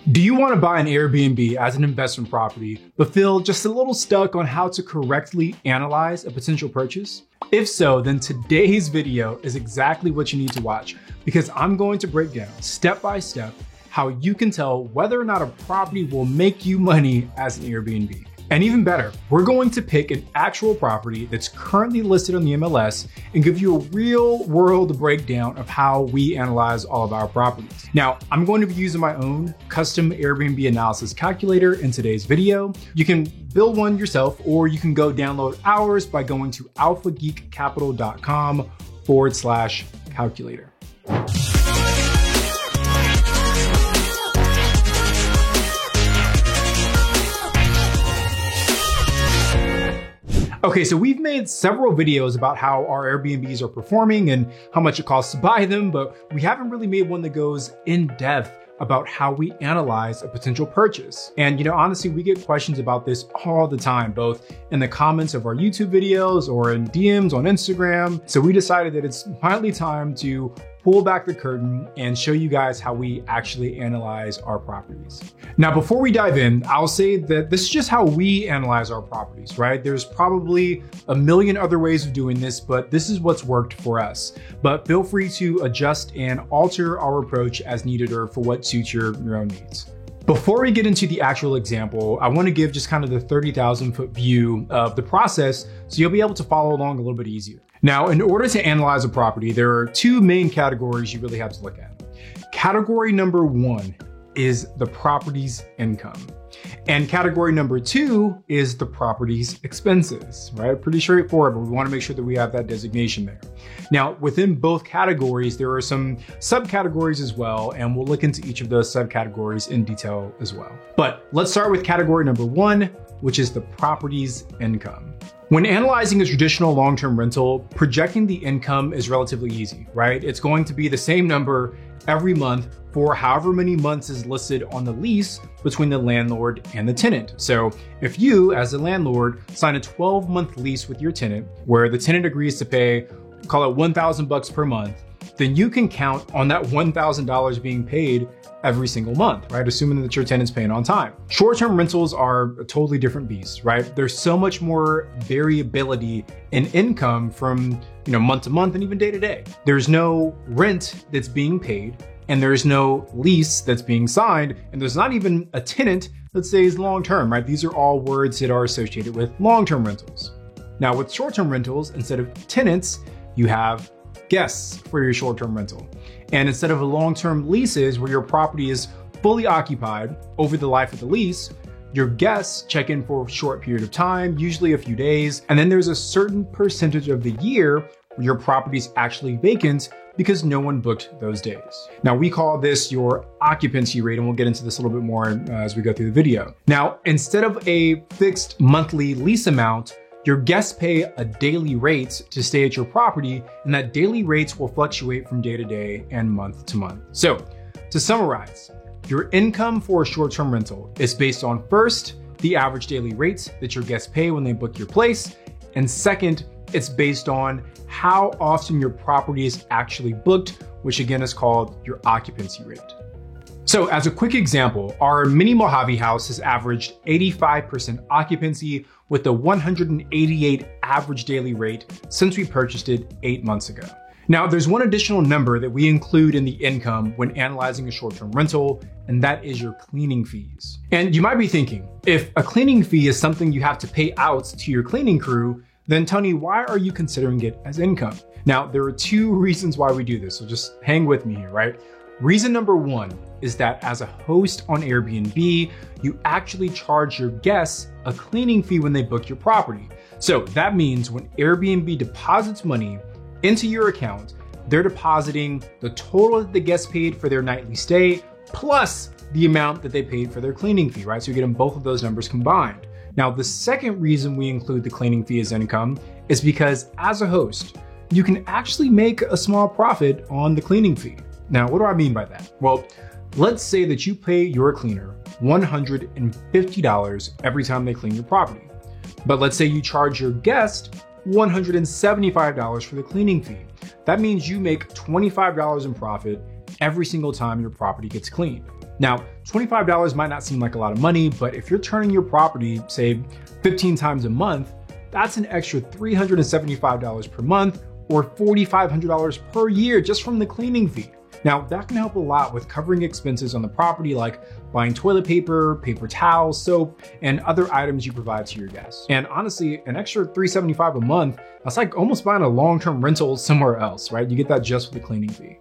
Do you want to buy an Airbnb as an investment property, but feel just a little stuck on how to correctly analyze a potential purchase? If so, then today's video is exactly what you need to watch, because I'm going to break down step by step how you can tell whether or not a property will make you money as an Airbnb. And even better, we're going to pick an actual property that's currently listed on the MLS and give you a real world breakdown of how we analyze all of our properties. Now, I'm going to be using my own custom Airbnb analysis calculator in today's video. You can build one yourself, or you can go download ours by going to alphageekcapital.com/calculator. Okay, so we've made several videos about how our Airbnbs are performing and how much it costs to buy them, but we haven't really made one that goes in depth about how we analyze a potential purchase. And honestly, we get questions about this all the time, both in the comments of our YouTube videos or in DMs on Instagram. So we decided that it's finally time to pull back the curtain and show you guys how we actually analyze our properties. Now, before we dive in, I'll say that this is just how we analyze our properties, right? There's probably a million other ways of doing this, but this is what's worked for us. But feel free to adjust and alter our approach as needed or for what suits your own needs. Before we get into the actual example, I want to give just kind of the 30,000 foot view of the process so you'll be able to follow along a little bit easier. Now, in order to analyze a property, there are two main categories you really have to look at. Category number one is the property's income. And category number two is the property's expenses, right? Pretty straightforward, but we want to make sure that we have that designation there. Now, within both categories, there are some subcategories as well, and we'll look into each of those subcategories in detail as well. But let's start with category number one, which is the property's income. When analyzing a traditional long-term rental, projecting the income is relatively easy, right? It's going to be the same number every month for however many months is listed on the lease between the landlord and the tenant. So if you, as a landlord, sign a 12-month lease with your tenant, where the tenant agrees to pay, call it $1,000 per month, then you can count on that $1,000 being paid every single month, right? Assuming that your tenant's paying on time. Short-term rentals are a totally different beast, right? There's so much more variability in income from month to month and even day to day. There's no rent that's being paid, and there's no lease that's being signed, and there's not even a tenant that stays long-term, right? These are all words that are associated with long-term rentals. Now, with short-term rentals, instead of tenants, you have guests for your short-term rental. And instead of long-term leases where your property is fully occupied over the life of the lease, your guests check in for a short period of time, usually a few days, and then there's a certain percentage of the year where your property is actually vacant because no one booked those days. Now, we call this your occupancy rate, and we'll get into this a little bit more as we go through the video. Now, instead of a fixed monthly lease amount, your guests pay a daily rate to stay at your property, and that daily rates will fluctuate from day to day and month to month. So to summarize, your income for a short-term rental is based on, first, the average daily rates that your guests pay when they book your place, and second, it's based on how often your property is actually booked, which again is called your occupancy rate. So as a quick example, our mini Mojave house has averaged 85% occupancy with a 188 average daily rate since we purchased it 8 months ago. Now, there's one additional number that we include in the income when analyzing a short-term rental, and that is your cleaning fees. And you might be thinking, if a cleaning fee is something you have to pay out to your cleaning crew, then Tony, why are you considering it as income? Now, there are two reasons why we do this, so just hang with me here, right? Reason number one is that as a host on Airbnb, you actually charge your guests a cleaning fee when they book your property. So that means when Airbnb deposits money into your account, they're depositing the total that the guests paid for their nightly stay plus the amount that they paid for their cleaning fee, right? So you're getting both of those numbers combined. Now, the second reason we include the cleaning fee as income is because as a host, you can actually make a small profit on the cleaning fee. Now, what do I mean by that? Well, let's say that you pay your cleaner $150 every time they clean your property. But let's say you charge your guest $175 for the cleaning fee. That means you make $25 in profit every single time your property gets cleaned. Now, $25 might not seem like a lot of money, but if you're turning your property, say 15 times a month, that's an extra $375 per month or $4,500 per year just from the cleaning fee. Now, that can help a lot with covering expenses on the property like buying toilet paper, paper towels, soap, and other items you provide to your guests. And honestly, an extra $375 a month, that's like almost buying a long-term rental somewhere else, right? You get that just with the cleaning fee.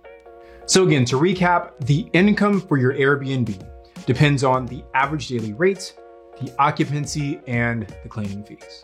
So again, to recap, the income for your Airbnb depends on the average daily rate, the occupancy, and the cleaning fees.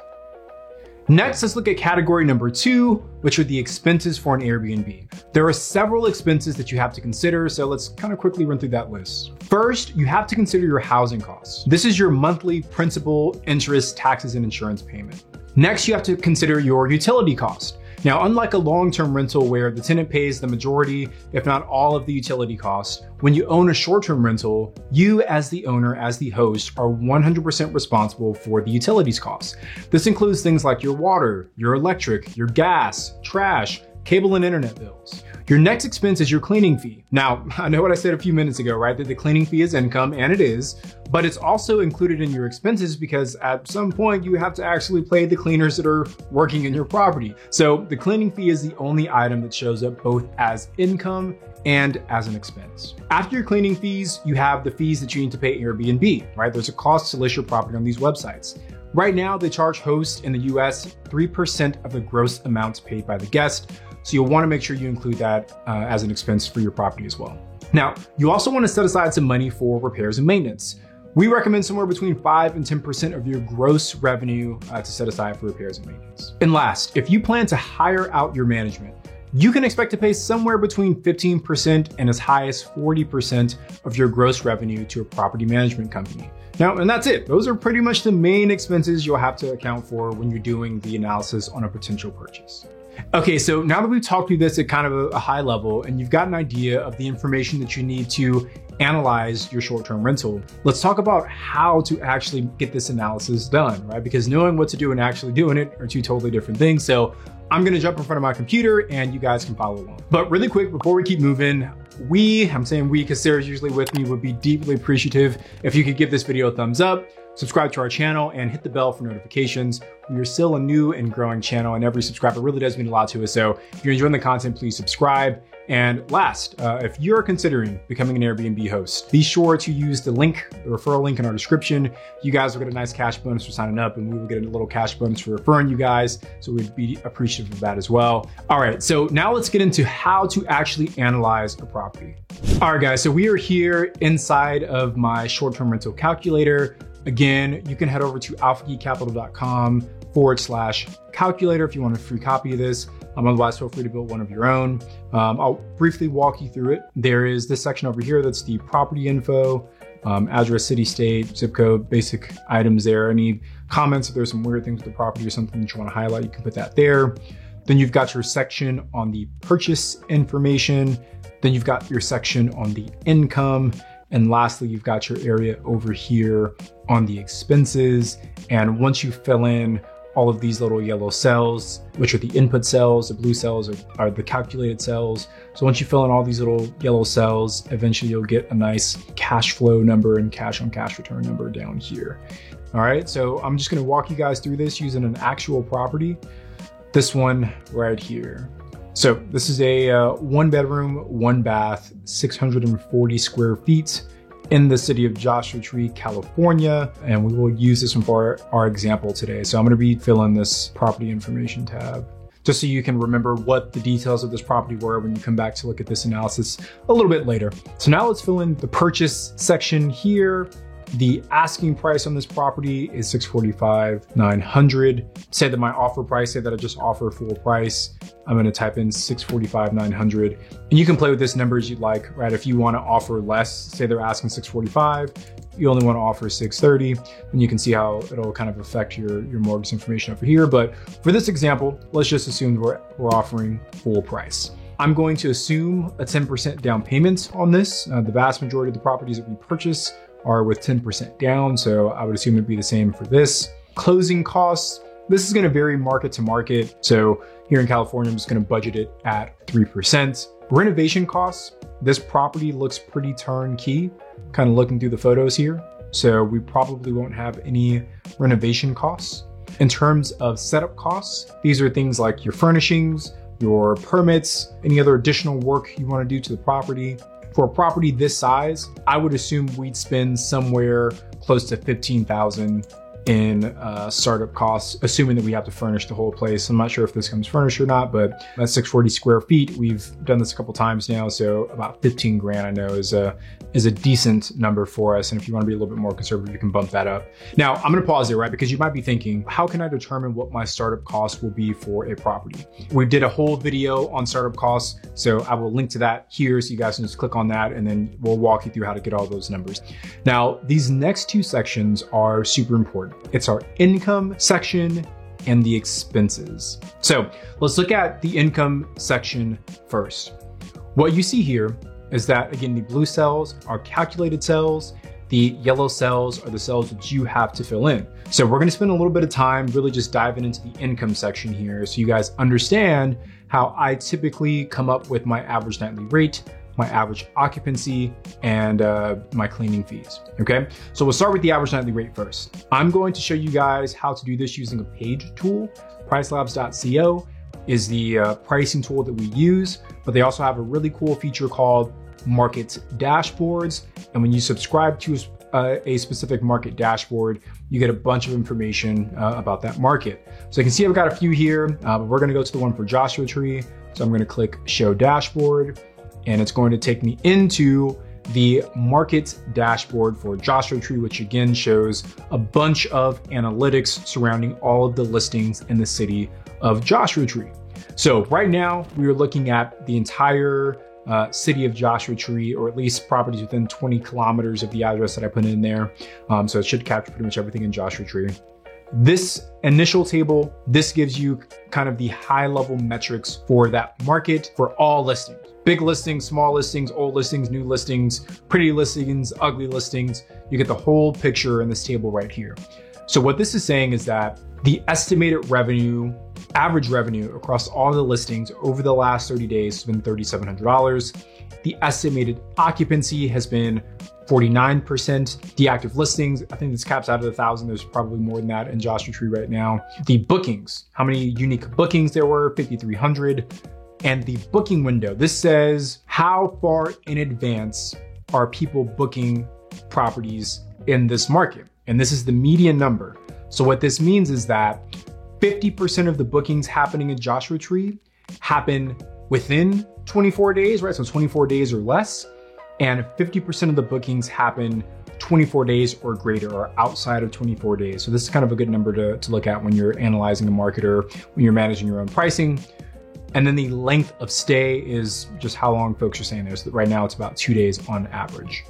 Next, let's look at category number 2, which are the expenses for an Airbnb. There are several expenses that you have to consider, so let's kind of quickly run through that list. First, you have to consider your housing costs. This is your monthly principal, interest, taxes, and insurance payment. Next, you have to consider your utility cost. Now, unlike a long-term rental where the tenant pays the majority, if not all of the utility costs, when you own a short-term rental, you as the owner, as the host, are 100% responsible for the utilities costs. This includes things like your water, your electric, your gas, trash, cable and internet bills. Your next expense is your cleaning fee. Now, I know what I said a few minutes ago, right? That the cleaning fee is income, and it is, but it's also included in your expenses because at some point you have to actually pay the cleaners that are working in your property. So the cleaning fee is the only item that shows up both as income and as an expense. After your cleaning fees, you have the fees that you need to pay Airbnb, right? There's a cost to list your property on these websites. Right now, they charge hosts in the US 3% of the gross amounts paid by the guest. So you'll want to make sure you include that as an expense for your property as well. Now, you also want to set aside some money for repairs and maintenance. We recommend somewhere between 5 and 10% of your gross revenue to set aside for repairs and maintenance. And last, if you plan to hire out your management, you can expect to pay somewhere between 15% and as high as 40% of your gross revenue to a property management company. Now, and that's it. Those are pretty much the main expenses you'll have to account for when you're doing the analysis on a potential purchase. Okay, so now that we've talked through this at kind of a high level and you've got an idea of the information that you need to analyze your short-term rental, let's talk about how to actually get this analysis done, right? Because knowing what to do and actually doing it are two totally different things. So I'm gonna jump in front of my computer and you guys can follow along. But really quick, before we keep moving, I'm saying we because Sarah's usually with me, would be deeply appreciative if you could give this video a thumbs up, subscribe to our channel, and hit the bell for notifications. We are still a new and growing channel, and every subscriber really does mean a lot to us. So if you're enjoying the content, please subscribe. And last, if you're considering becoming an Airbnb host, be sure to use the referral link in our description. You guys will get a nice cash bonus for signing up, and we will get a little cash bonus for referring you guys. So we'd be appreciative of that as well. All right, so now let's get into how to actually analyze a property. All right, guys, so we are here inside of my short-term rental calculator. Again, you can head over to alphageekcapital.com/calculator if you want a free copy of this. Otherwise, feel free to build one of your own. I'll briefly walk you through it. There is this section over here that's the property info, address, city, state, zip code, basic items there. Any comments, if there's some weird things with the property or something that you want to highlight, you can put that there. Then you've got your section on the purchase information. Then you've got your section on the income. And lastly, you've got your area over here on the expenses. And once you fill in all of these little yellow cells, which are the input cells, the blue cells are the calculated cells. So once you fill in all these little yellow cells, eventually you'll get a nice cash flow number and cash on cash return number down here. All right, so I'm just gonna walk you guys through this using an actual property. This one right here. So this is a 1-bedroom, 1-bath, 640 square feet in the city of Joshua Tree, California. And we will use this one for our example today. So I'm gonna be filling this property information tab, just so you can remember what the details of this property were when you come back to look at this analysis a little bit later. So now let's fill in the purchase section here. The asking price on this property is $645,900. Say that my offer price, say that I just offer full price. I'm gonna type in $645,900. And you can play with this number as you'd like, right? If you wanna offer less, say they're asking $645,000, you only wanna offer $630,000, and you can see how it'll kind of affect your mortgage information over here. But for this example, let's just assume we're offering full price. I'm going to assume a 10% down payment on this. The vast majority of the properties that we purchase are with 10% down, so I would assume it'd be the same for this. Closing costs, this is gonna vary market to market. So here in California, I'm just gonna budget it at 3%. Renovation costs, this property looks pretty turnkey, kind of looking through the photos here. So we probably won't have any renovation costs. In terms of setup costs, these are things like your furnishings, your permits, any other additional work you want to do to the property. For a property this size, I would assume we'd spend somewhere close to $15,000 in startup costs, assuming that we have to furnish the whole place. I'm not sure if this comes furnished or not, but that's 640 square feet. We've done this a couple times now, so about 15 grand I know is a decent number for us. And if you want to be a little bit more conservative, you can bump that up. Now, I'm going to pause there, right? Because you might be thinking, how can I determine what my startup cost will be for a property? We did a whole video on startup costs, so I will link to that here so you guys can just click on that and then we'll walk you through how to get all those numbers. Now, these next two sections are super important. It's our income section and the expenses. So let's look at the income section first. What you see here is that, again, the blue cells are calculated cells. The yellow cells are the cells that you have to fill in. So we're gonna spend a little bit of time really just diving into the income section here so you guys understand how I typically come up with my average nightly rate, my average occupancy, and my cleaning fees, okay? So we'll start with the average nightly rate first. I'm going to show you guys how to do this using a page tool. Pricelabs.co is the pricing tool that we use, but they also have a really cool feature called market dashboards. And when you subscribe to a specific market dashboard, you get a bunch of information about that market. So you can see I've got a few here, but we're gonna go to the one for Joshua Tree. So I'm gonna click Show Dashboard, and it's going to take me into the market dashboard for Joshua Tree, which again shows a bunch of analytics surrounding all of the listings in the city of Joshua Tree. So right now we are looking at the entire city of Joshua Tree, or at least properties within 20 kilometers of the address that I put in there. So it should capture pretty much everything in Joshua Tree. This initial table, this gives you kind of the high level metrics for that market for all listings. Big listings, small listings, old listings, new listings, pretty listings, ugly listings. You get the whole picture in this table right here. So what this is saying is that the estimated revenue, average revenue across all the listings over the last 30 days has been $3,700. The estimated occupancy has been 49%. The active listings, I think this caps out at 1,000. There's probably more than that in Joshua Tree right now. The bookings, how many unique bookings there were, 5,300. And the booking window, this says how far in advance are people booking properties in this market. And this is the median number. So what this means is that 50% of the bookings happening in Joshua Tree happen within 24 days, right? So 24 days or less. And 50% of the bookings happen 24 days or greater, or outside of 24 days. So this is kind of a good number to look at when you're analyzing a market or when you're managing your own pricing. And then the length of stay is just how long folks are staying there. So right now it's about 2 days on average.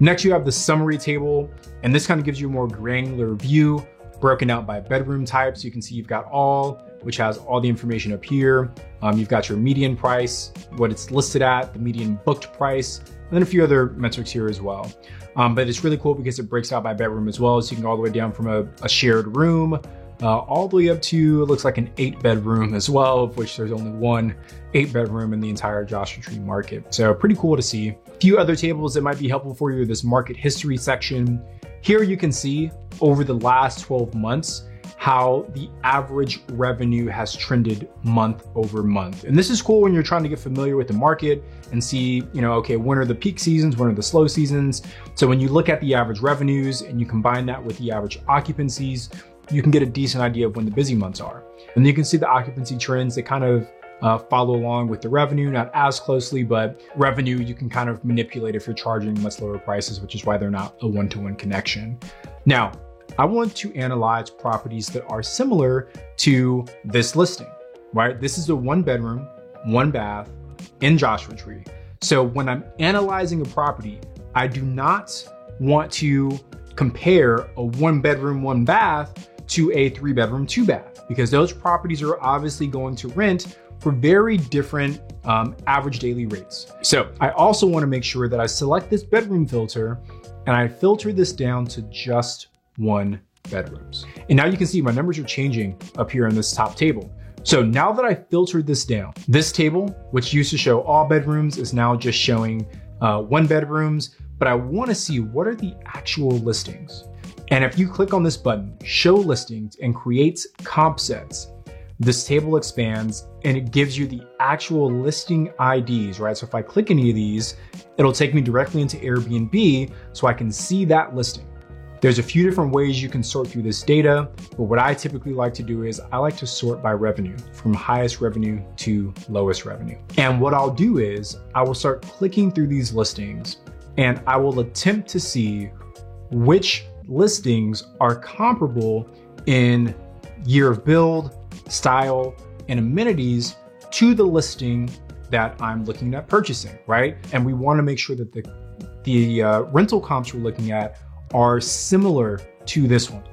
Next, you have the summary table, and this kind of gives you a more granular view broken out by bedroom type. So you can see you've got all, which has all the information up here. You've got your median price, what it's listed at, the median booked price, and then a few other metrics here as well. But it's really cool because it breaks out by bedroom as well. So you can go all the way down from a shared room, all the way up to, it looks like an 8-bedroom as well, of which there's only one 8-bedroom in the entire Joshua Tree market. So pretty cool to see. A few other tables that might be helpful for you, this market history section. Here you can see over the last 12 months, how the average revenue has trended month over month. And this is cool when you're trying to get familiar with the market and see, okay, when are the peak seasons, when are the slow seasons? So when you look at the average revenues and you combine that with the average occupancies, you can get a decent idea of when the busy months are. And you can see the occupancy trends that kind of follow along with the revenue, not as closely, but revenue you can kind of manipulate if you're charging much lower prices, which is why they're not a one-to-one connection. Now, I want to analyze properties that are similar to this listing, right? This is a 1-bedroom, 1-bath in Joshua Tree. So when I'm analyzing a property, I do not want to compare a 1-bedroom, 1-bath to a 3-bedroom, 2-bath, because those properties are obviously going to rent for very different average daily rates. So I also want to make sure that I select this bedroom filter and I filter this down to just 1 bedrooms. And now you can see my numbers are changing up here in this top table. So now that I filtered this down, this table, which used to show all bedrooms, is now just showing 1 bedrooms, but I want to see what are the actual listings. And if you click on this button, show listings, and creates comp sets, this table expands and it gives you the actual listing IDs, right? So if I click any of these, it'll take me directly into Airbnb so I can see that listing. There's a few different ways you can sort through this data, but what I typically like to do is I like to sort by revenue, from highest revenue to lowest revenue. And what I'll do is I will start clicking through these listings and I will attempt to see which listings are comparable in year of build, style, and amenities to the listing that I'm looking at purchasing, right? And we want to make sure that the rental comps we're looking at are similar to this one.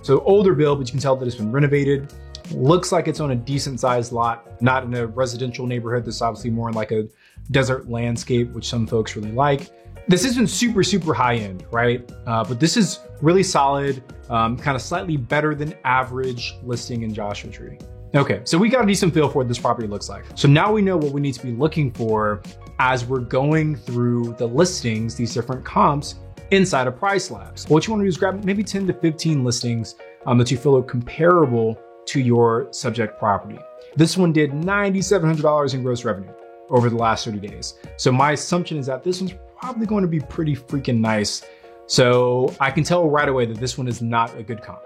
So older build, but you can tell that it's been renovated. Looks like it's on a decent sized lot, not in a residential neighborhood. This is obviously more in like a desert landscape, which some folks really like. This isn't super, super high end, right? But this is really solid, kind of slightly better than average listing in Joshua Tree. Okay, so we got a decent feel for what this property looks like. So now we know what we need to be looking for as we're going through the listings, these different comps inside of Price Labs. What you want to do is grab maybe 10 to 15 listings that you feel are comparable to your subject property. This one did $9,700 in gross revenue over the last 30 days. So my assumption is that this one's probably going to be pretty freaking nice. So I can tell right away that this one is not a good comp.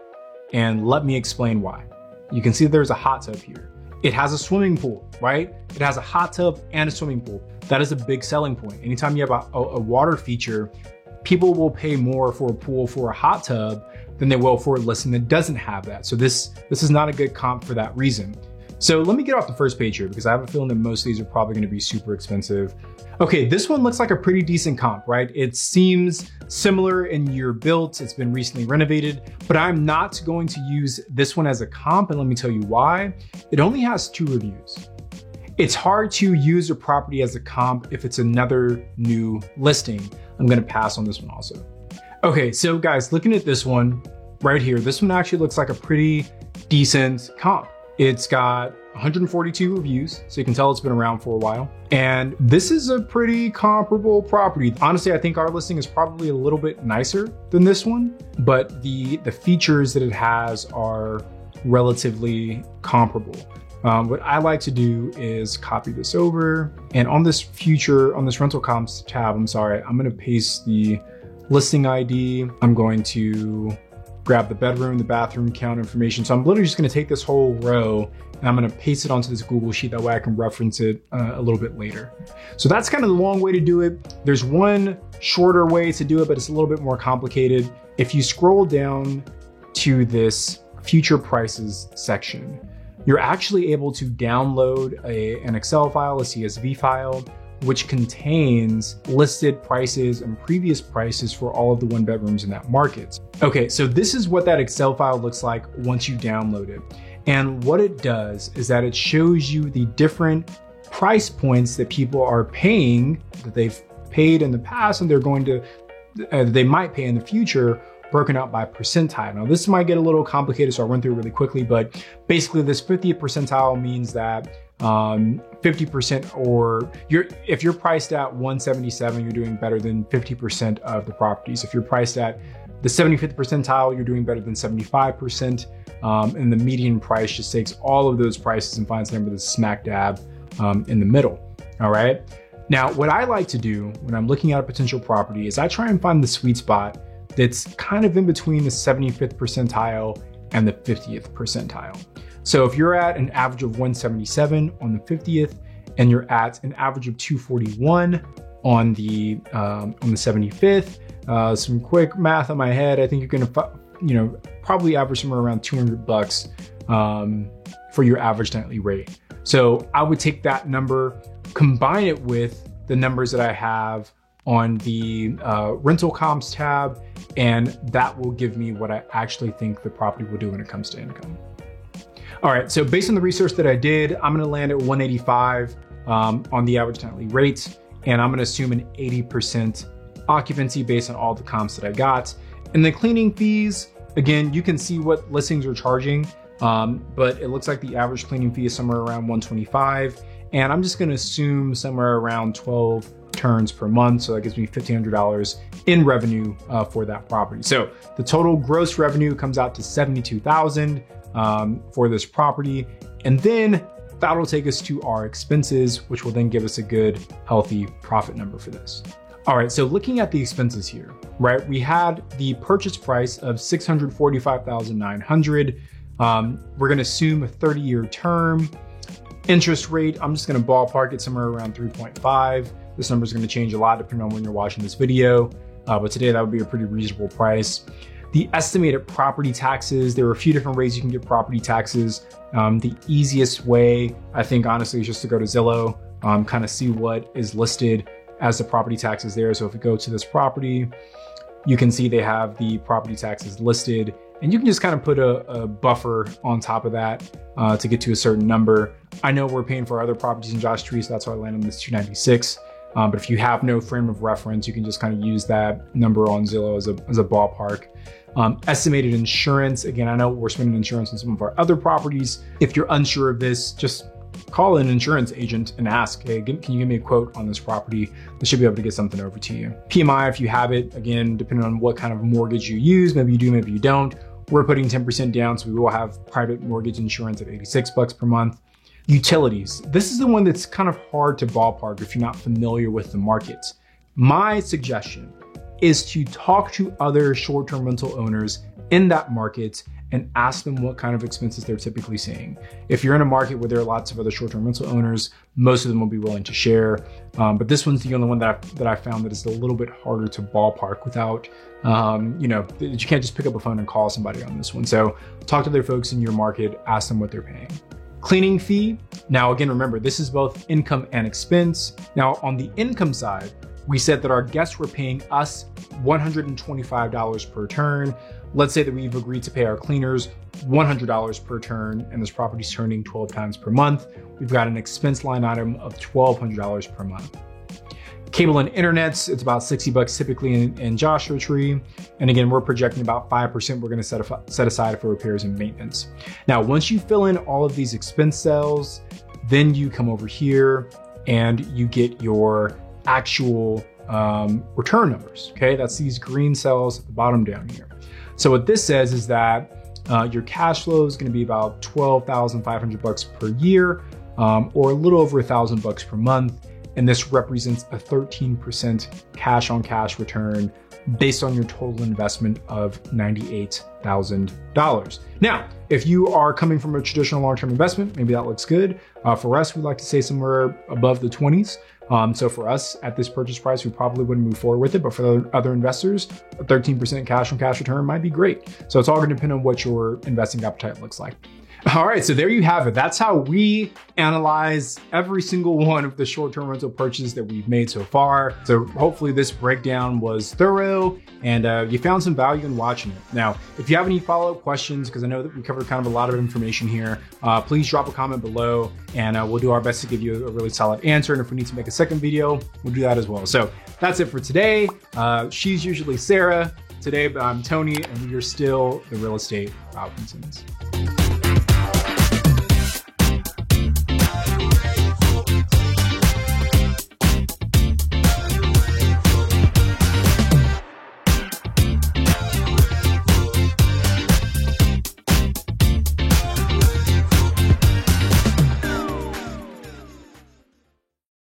And let me explain why. You can see there's a hot tub here. It has a swimming pool, right? It has a hot tub and a swimming pool. That is a big selling point. Anytime you have a water feature, people will pay more for a pool for a hot tub than they will for a listing that doesn't have that. So this is not a good comp for that reason. So let me get off the first page here because I have a feeling that most of these are probably gonna be super expensive. Okay, this one looks like a pretty decent comp, right? It seems similar in year built, it's been recently renovated, but I'm not going to use this one as a comp, and let me tell you why. It only has 2 reviews. It's hard to use a property as a comp if it's another new listing. I'm gonna pass on this one also. Okay, so guys, looking at this one right here, this one actually looks like a pretty decent comp. It's got 142 reviews, so you can tell it's been around for a while. And this is a pretty comparable property. Honestly, I think our listing is probably a little bit nicer than this one, but the features that it has are relatively comparable. What I like to do is copy this over, and on this rental comps tab, I'm gonna paste the listing ID. I'm going to grab the bedroom, the bathroom count information. So I'm literally just gonna take this whole row and I'm gonna paste it onto this Google Sheet. That way I can reference it a little bit later. So that's kind of the long way to do it. There's one shorter way to do it, but it's a little bit more complicated. If you scroll down to this future prices section, you're actually able to download an Excel file, a CSV file, which contains listed prices and previous prices for all of the 1 bedrooms in that market. Okay, so this is what that Excel file looks like once you download it. And what it does is that it shows you the different price points that people are paying, that they've paid in the past and they're going to, they might pay in the future, broken out by percentile. Now this might get a little complicated, so I'll run through it really quickly, but basically this 50th percentile means that 50% or if you're priced at 177, you're doing better than 50% of the properties. If you're priced at the 75th percentile, you're doing better than 75%. And the median price just takes all of those prices and finds a number that's smack dab in the middle, all right? Now, what I like to do when I'm looking at a potential property is I try and find the sweet spot that's kind of in between the 75th percentile and the 50th percentile. So if you're at an average of 177 on the 50th, and you're at an average of 241 on the 75th, some quick math on my head, I think you're gonna, probably average somewhere around $200 for your average nightly rate. So I would take that number, combine it with the numbers that I have on the rental comps tab, and that will give me what I actually think the property will do when it comes to income. All right, so based on the research that I did, I'm gonna land at 185 on the average nightly rate, and I'm gonna assume an 80% occupancy based on all the comps that I got. And the cleaning fees, again, you can see what listings are charging. but it looks like the average cleaning fee is somewhere around $125. And I'm just gonna assume somewhere around 12 turns per month. So that gives me $1,500 in revenue for that property. So the total gross revenue comes out to $72,000 for this property. And then that'll take us to our expenses, which will then give us a good, healthy profit number for this. All right, so looking at the expenses here, right? We had the purchase price of $645,900. We're gonna assume a 30-year term. Interest rate, I'm just gonna ballpark it somewhere around 3.5. This number is gonna change a lot depending on when you're watching this video, but today that would be a pretty reasonable price. The estimated property taxes, there are a few different ways you can get property taxes. The easiest way, I think honestly, is just to go to Zillow, kind of see what is listed as the property taxes there. So if we go to this property, you can see they have the property taxes listed, and you can just kind of put a buffer on top of that to get to a certain number. I know we're paying for other properties in Joshua Tree, so that's why I landed on this 296. But if you have no frame of reference, you can just kind of use that number on Zillow as a ballpark. Estimated insurance, again, I know we're spending insurance on some of our other properties. If you're unsure of this, just call an insurance agent and ask, hey, can you give me a quote on this property? They should be able to get something over to you. PMI, if you have it, again, depending on what kind of mortgage you use, maybe you do, maybe you don't. We're putting 10% down, so we will have private mortgage insurance at $86 per month. Utilities. This is the one that's kind of hard to ballpark if you're not familiar with the markets. My suggestion is to talk to other short-term rental owners in that market and ask them what kind of expenses they're typically seeing. If you're in a market where there are lots of other short-term rental owners, most of them will be willing to share. But this one's the only one that I found that is a little bit harder to ballpark without, you can't just pick up a phone and call somebody on this one. So talk to their folks in your market, ask them what they're paying. Cleaning fee. Now, again, remember, this is both income and expense. Now, on the income side, we said that our guests were paying us $125 per turn. Let's say that we've agreed to pay our cleaners $100 per turn, and this property's turning 12 times per month. We've got an expense line item of $1,200 per month. Cable and internets, it's about $60 typically in Joshua Tree. And again, we're projecting about 5% we're gonna set aside for repairs and maintenance. Now, once you fill in all of these expense cells, then you come over here and you get your actual return numbers, okay? That's these green cells at the bottom down here. So what this says is that your cash flow is gonna be about $12,500 per year, or a little over $1,000 per month. And this represents a 13% cash on cash return based on your total investment of $98,000. Now, if you are coming from a traditional long-term investment, maybe that looks good. For us, we like to say somewhere above the 20s. So for us at this purchase price, we probably wouldn't move forward with it, but for the other investors, a 13% cash on cash return might be great. So it's all gonna depend on what your investing appetite looks like. All right, so there you have it. That's how we analyze every single one of the short-term rental purchases that we've made so far. So hopefully this breakdown was thorough and you found some value in watching it. Now, if you have any follow-up questions, because I know that we covered kind of a lot of information here, please drop a comment below and we'll do our best to give you a really solid answer. And if we need to make a second video, we'll do that as well. So that's it for today. She's usually Sarah. Today, I'm Tony, and we are still the Real Estate Robinsons.